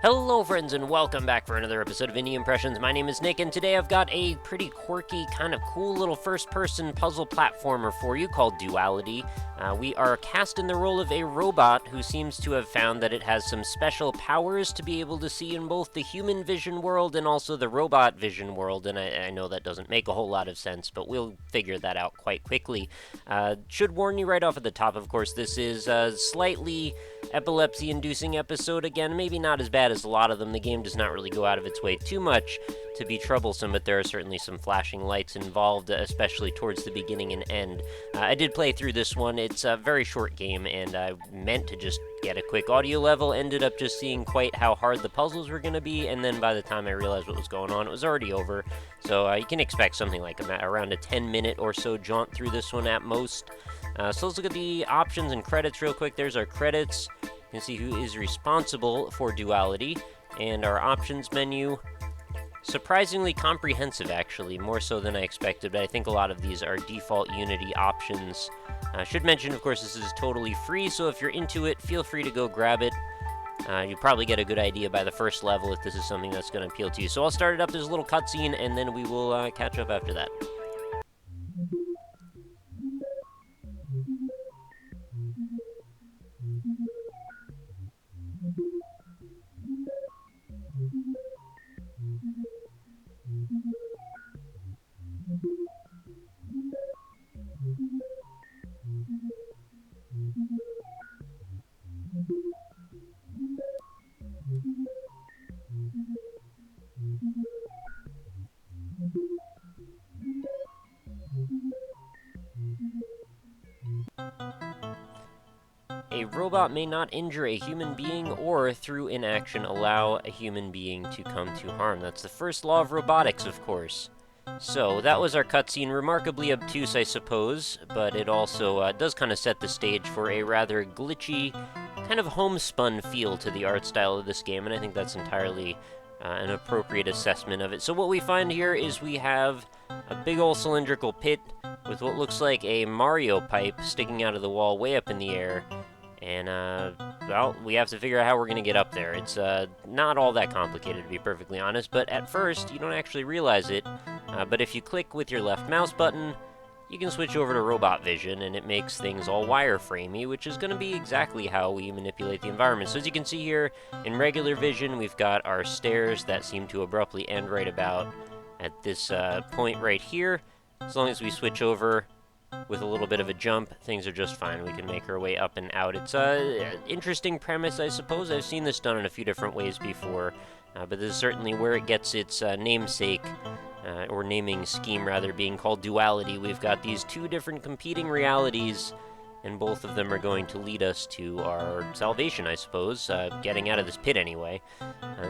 Hello friends and welcome back for another episode of Indie Impressions. My name is Nick and today I've got a pretty quirky, kind of cool little first-person puzzle platformer for you called Duality. We are cast in the role of a robot who seems to have found that it has some special powers to be able to see in both the human vision world and also the robot vision world, and I know that doesn't make a whole lot of sense, but we'll figure that out quite quickly. Should warn you right off at the top, of course, this is a slightly epilepsy-inducing episode. Again, maybe not as bad as a lot of them. The game does not really go out of its way too much to be troublesome, but there are certainly some flashing lights involved, especially towards the beginning and end. I did play through this one. It's a very short game, and I meant to just get a quick audio level, ended up just seeing quite how hard the puzzles were going to be, and then by the time I realized what was going on, it was already over. So you can expect something like around a 10-minute or so jaunt through this one at most. So let's look at the options and credits real quick. There's our credits. You can see who is responsible for Duality, and our options menu. Surprisingly comprehensive, actually, more so than I expected, but I think a lot of these are default Unity options. I should mention, of course, this is totally free, so if you're into it, feel free to go grab it. You probably get a good idea by the first level if this is something that's going to appeal to you. So I'll start it up as a little cutscene, and then we will catch up after that. A robot may not injure a human being or, through inaction, allow a human being to come to harm. That's the first law of robotics, of course. So, that was our cutscene. Remarkably obtuse, I suppose, but it also does kind of set the stage for a rather glitchy, kind of homespun feel to the art style of this game, and I think that's entirely an appropriate assessment of it. So what we find here is we have a big old cylindrical pit with what looks like a Mario pipe sticking out of the wall way up in the air. And, well, we have to figure out how we're going to get up there. It's not all that complicated, to be perfectly honest, but at first, you don't actually realize it. But if you click with your left mouse button, you can switch over to robot vision, and it makes things all wireframey, which is going to be exactly how we manipulate the environment. So as you can see here, in regular vision, we've got our stairs that seem to abruptly end right about at this point right here. As long as we switch over with a little bit of a jump, things are just fine. We can make our way up and out. It's an interesting premise, I suppose. I've seen this done in a few different ways before, but this is certainly where it gets its namesake, or naming scheme, rather, being called Duality. We've got these two different competing realities, and both of them are going to lead us to our salvation, I suppose, getting out of this pit anyway.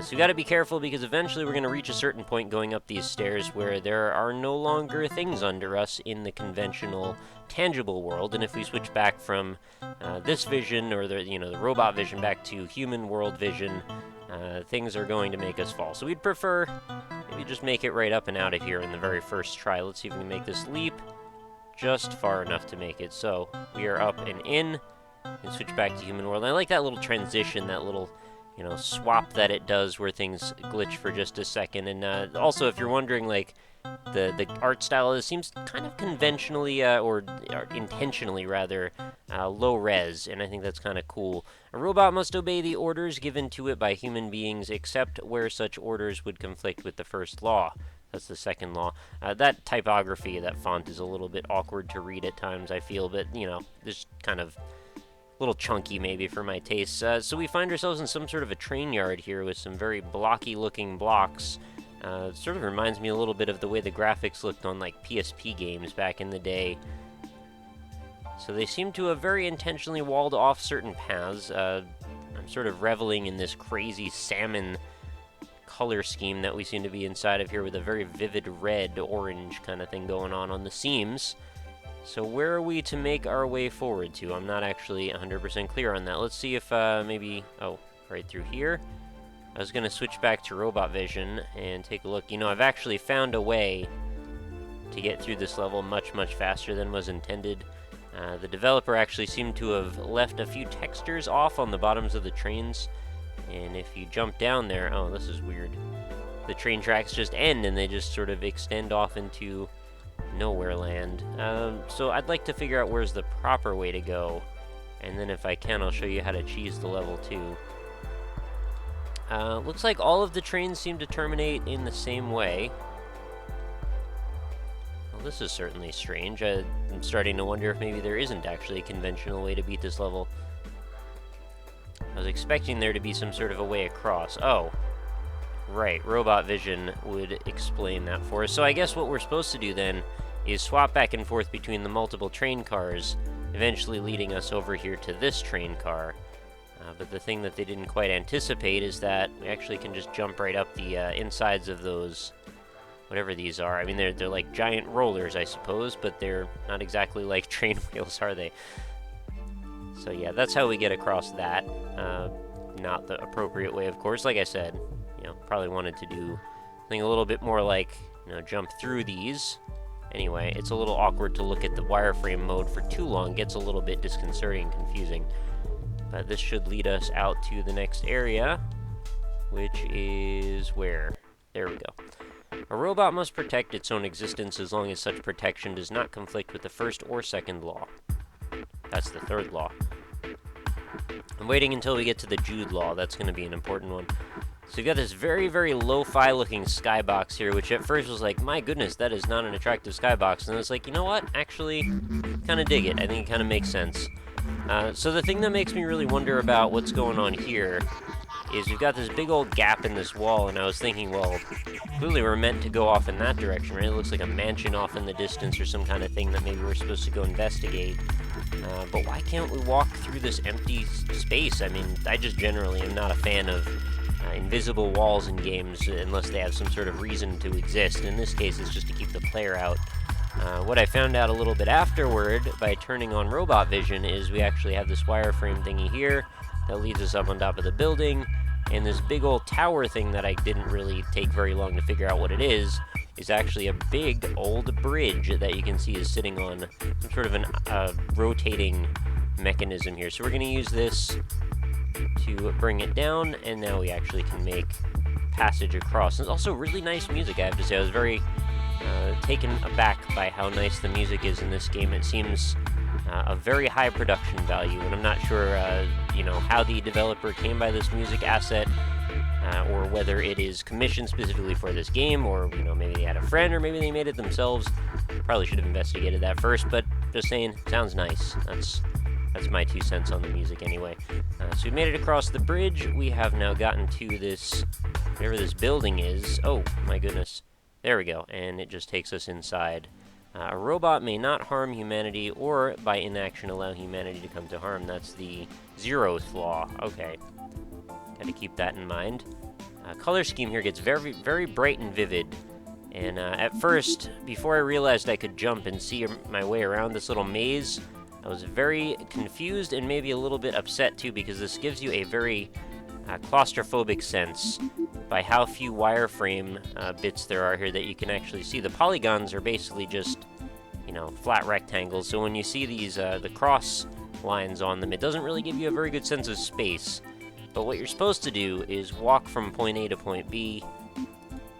So we got to be careful, because eventually we're going to reach a certain point going up these stairs where there are no longer things under us in the conventional, tangible world. And if we switch back from this vision, or the robot vision, back to human world vision, things are going to make us fall. So we'd prefer maybe just make it right up and out of here in the very first try. Let's see if we can make this leap just far enough to make it. So we are up and in, and switch back to human world. And I like that little transition, that little swap that it does where things glitch for just a second. And also, if you're wondering, like, the art style of this seems kind of conventionally, or intentionally rather, low res, and I think that's kind of cool. A robot must obey the orders given to it by human beings, except where such orders would conflict with the first law. That's the second law. That typography, that font is a little bit awkward to read at times, I feel, but, this kind of little chunky maybe for my taste. So we find ourselves in some sort of a train yard here with some very blocky looking blocks. Sort of reminds me a little bit of the way the graphics looked on like PSP games back in the day. So they seem to have very intentionally walled off certain paths. I'm sort of reveling in this crazy salmon color scheme that we seem to be inside of here, with a very vivid red, orange kind of thing going on the seams. So where are we to make our way forward to? I'm not actually 100% clear on that. Let's see if maybe, right through here. I was going to switch back to robot vision and take a look. I've actually found a way to get through this level much, much faster than was intended. The developer actually seemed to have left a few textures off on the bottoms of the trains, And if you jump down there, oh, this is weird. The train tracks just end and they just sort of extend off into nowhere land. So I'd like to figure out where's the proper way to go. And then if I can, I'll show you how to cheese the level too. Looks like all of the trains seem to terminate in the same way. Well, this is certainly strange. I'm starting to wonder if maybe there isn't actually a conventional way to beat this level. I was expecting there to be some sort of a way across. Oh, right. Robot vision would explain that for us. So I guess what we're supposed to do then is swap back and forth between the multiple train cars, eventually leading us over here to this train car. But the thing that they didn't quite anticipate is that we actually can just jump right up the insides of those, whatever these are. I mean, they're like giant rollers, I suppose, but they're not exactly like train wheels, are they? So yeah, that's how we get across that. Not the appropriate way, of course. Like I said, probably wanted to do something a little bit more like, jump through these. Anyway, it's a little awkward to look at the wireframe mode for too long. It gets a little bit disconcerting and confusing. But this should lead us out to the next area, which is where? There we go. A robot must protect its own existence as long as such protection does not conflict with the first or second law. That's the third law. I'm waiting until we get to the Jude law. That's going to be an important one. So you've got this very, very lo-fi looking skybox here, which at first was like, my goodness, that is not an attractive skybox. And I was like, you know what? Actually, kind of dig it. I think it kind of makes sense. So the thing that makes me really wonder about what's going on here is we've got this big old gap in this wall, and I was thinking, well, clearly we're meant to go off in that direction, right? It looks like a mansion off in the distance or some kind of thing that maybe we're supposed to go investigate. But why can't we walk through this empty space? I mean, I just generally am not a fan of invisible walls in games unless they have some sort of reason to exist. In this case, it's just to keep the player out. What I found out a little bit afterward by turning on robot vision is we actually have this wireframe thingy here that leads us up on top of the building, and this big old tower thing that I didn't really take very long to figure out what it is actually a big old bridge that you can see is sitting on some sort of an rotating mechanism here. So we're going to use this to bring it down, and now we actually can make passage across. And it's also really nice music, I have to say. I was very taken aback by how nice the music is in this game. It seems a very high production value, and I'm not sure, how the developer came by this music asset, or whether it is commissioned specifically for this game, or, maybe they had a friend, or maybe they made it themselves. Probably should have investigated that first, but just saying, sounds nice. That's my 2 cents on the music anyway. So we made it across the bridge. We have now gotten to this, whatever this building is. Oh, my goodness. There we go, and it just takes us inside. A robot may not harm humanity or by inaction allow humanity to come to harm. That's the 0th law. Okay. Got to keep that in mind. Color scheme here gets very, very bright and vivid. And at first, before I realized I could jump and see my way around this little maze, I was very confused and maybe a little bit upset too, because this gives you a very claustrophobic sense by how few wireframe bits there are here that you can actually see. The polygons are basically just, flat rectangles. So when you see these, the cross lines on them, it doesn't really give you a very good sense of space. But what you're supposed to do is walk from point A to point B,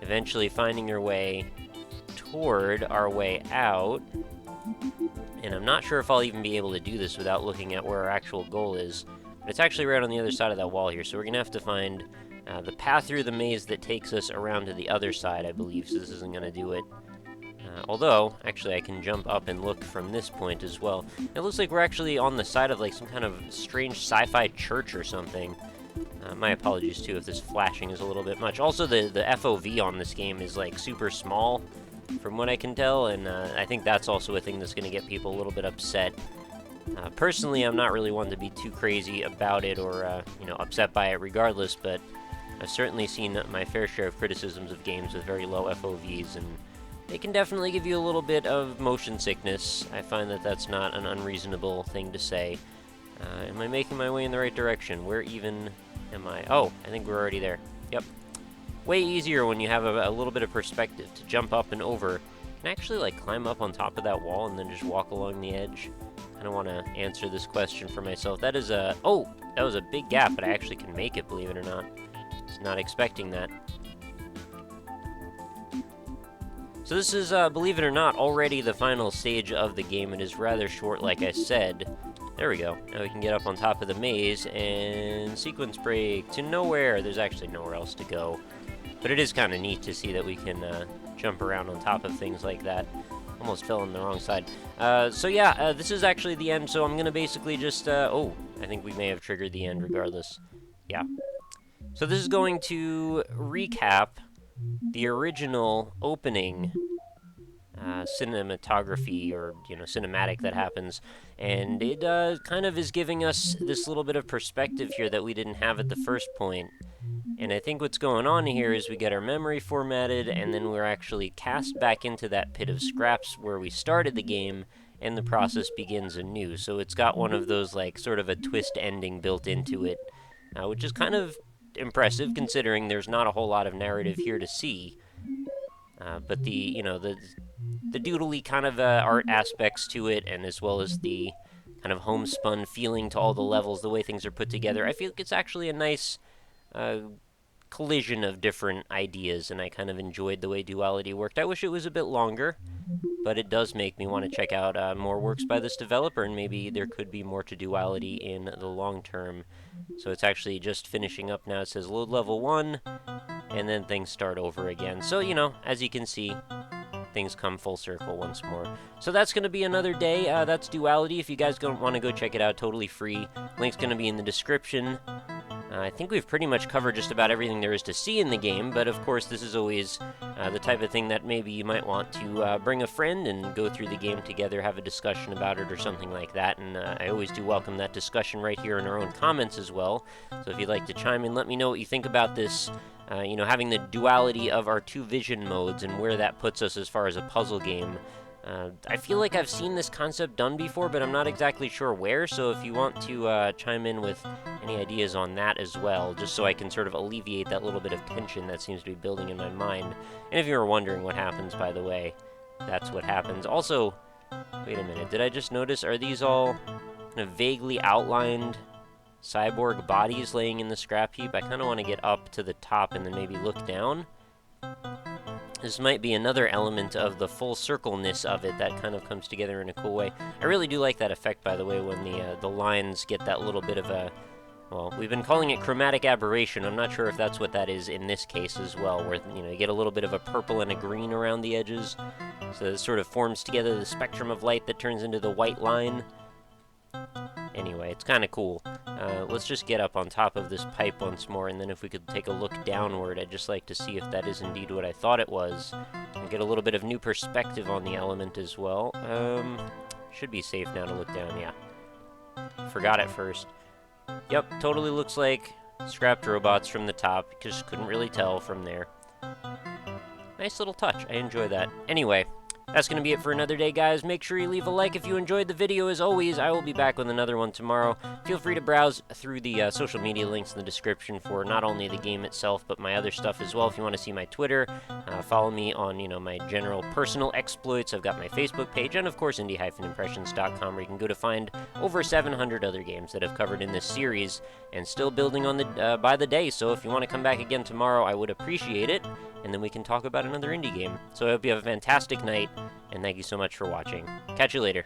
eventually finding your way toward our way out. And I'm not sure if I'll even be able to do this without looking at where our actual goal is. But it's actually right on the other side of that wall here, so we're going to have to find the path through the maze that takes us around to the other side, I believe, so this isn't going to do it. Although, actually, I can jump up and look from this point as well. It looks like we're actually on the side of, like, some kind of strange sci-fi church or something. My apologies, too, if this flashing is a little bit much. Also, the FOV on this game is, like, super small, from what I can tell, and I think that's also a thing that's going to get people a little bit upset. Personally, I'm not really one to be too crazy about it or, upset by it regardless, but I've certainly seen my fair share of criticisms of games with very low FOVs, and they can definitely give you a little bit of motion sickness. I find that that's not an unreasonable thing to say. Am I making my way in the right direction? Where even am I? Oh, I think we're already there. Yep. Way easier when you have a little bit of perspective to jump up and over. You can actually, like, climb up on top of that wall and then just walk along the edge. kind of want to answer this question for myself. That is a... Oh! That was a big gap, but I actually can make it, believe it or not. I was not expecting that. So this is, believe it or not, already the final stage of the game. It is rather short, like I said. There we go. Now we can get up on top of the maze, and sequence break to nowhere. There's actually nowhere else to go. But it is kind of neat to see that we can jump around on top of things like that. Almost fell on the wrong side. So yeah, this is actually the end, so I'm going to basically just... oh, I think we may have triggered the end regardless. Yeah. So this is going to recap the original opening cinematography, or, you know, cinematic that happens. And it kind of is giving us this little bit of perspective here that we didn't have at the first point. And I think what's going on here is we get our memory formatted, and then we're actually cast back into that pit of scraps where we started the game, and the process begins anew. So it's got one of those, like, sort of a twist ending built into it, which is kind of impressive considering there's not a whole lot of narrative here to see. But the, you know, the doodly kind of art aspects to it, and as well as the kind of homespun feeling to all the levels, the way things are put together, I feel like it's actually a nice collision of different ideas, and I kind of enjoyed the way Duality worked. I wish it was a bit longer, but it does make me want to check out more works by this developer, and maybe there could be more to Duality in the long term. So it's actually just finishing up now. It says load level 1, and then things start over again. So, you know, as you can see, things come full circle once more. So that's going to be another day. That's Duality. If you guys don't want to go check it out, totally free. Link's going to be in the description. I think we've pretty much covered just about everything there is to see in the game, but of course this is always the type of thing that maybe you might want to bring a friend and go through the game together, have a discussion about it or something like that, and I always do welcome that discussion right here in our own comments as well. So if you'd like to chime in, let me know what you think about this, you know, having the duality of our two vision modes and where that puts us as far as a puzzle game. I feel like I've seen this concept done before, but I'm not exactly sure where, so if you want to chime in with any ideas on that as well, just so I can sort of alleviate that little bit of tension that seems to be building in my mind. And if you were wondering what happens, by the way, that's what happens. Also, wait a minute, did I just notice, are these all kind of vaguely outlined cyborg bodies laying in the scrap heap? I kind of want to get up to the top and then maybe look down. This might be another element of the full circle-ness of it that kind of comes together in a cool way. I really do like that effect, by the way, when the lines get that little bit of a... Well, we've been calling it chromatic aberration. I'm not sure if that's what that is in this case as well, where, you know, you get a little bit of a purple and a green around the edges. So it sort of forms together the spectrum of light that turns into the white line. Anyway, it's kind of cool. Let's just get up on top of this pipe once more, and then if we could take a look downward, I'd just like to see if that is indeed what I thought it was. And get a little bit of new perspective on the element as well. Should be safe now to look down, yeah. Forgot at first. Yep, totally looks like scrapped robots from the top. Just couldn't really tell from there. Nice little touch. I enjoy that. Anyway, that's going to be it for another day, guys. Make sure you leave a like if you enjoyed the video. As always, I will be back with another one tomorrow. Feel free to browse through the social media links in the description for not only the game itself, but my other stuff as well. If you want to see my Twitter, follow me on, you know, my general personal exploits. I've got my Facebook page, and of course, indie-impressions.com, where you can go to find over 700 other games that I've covered in this series, and still building on the by the day. So if you want to come back again tomorrow, I would appreciate it, and then we can talk about another indie game. So I hope you have a fantastic night, and thank you so much for watching. Catch you later.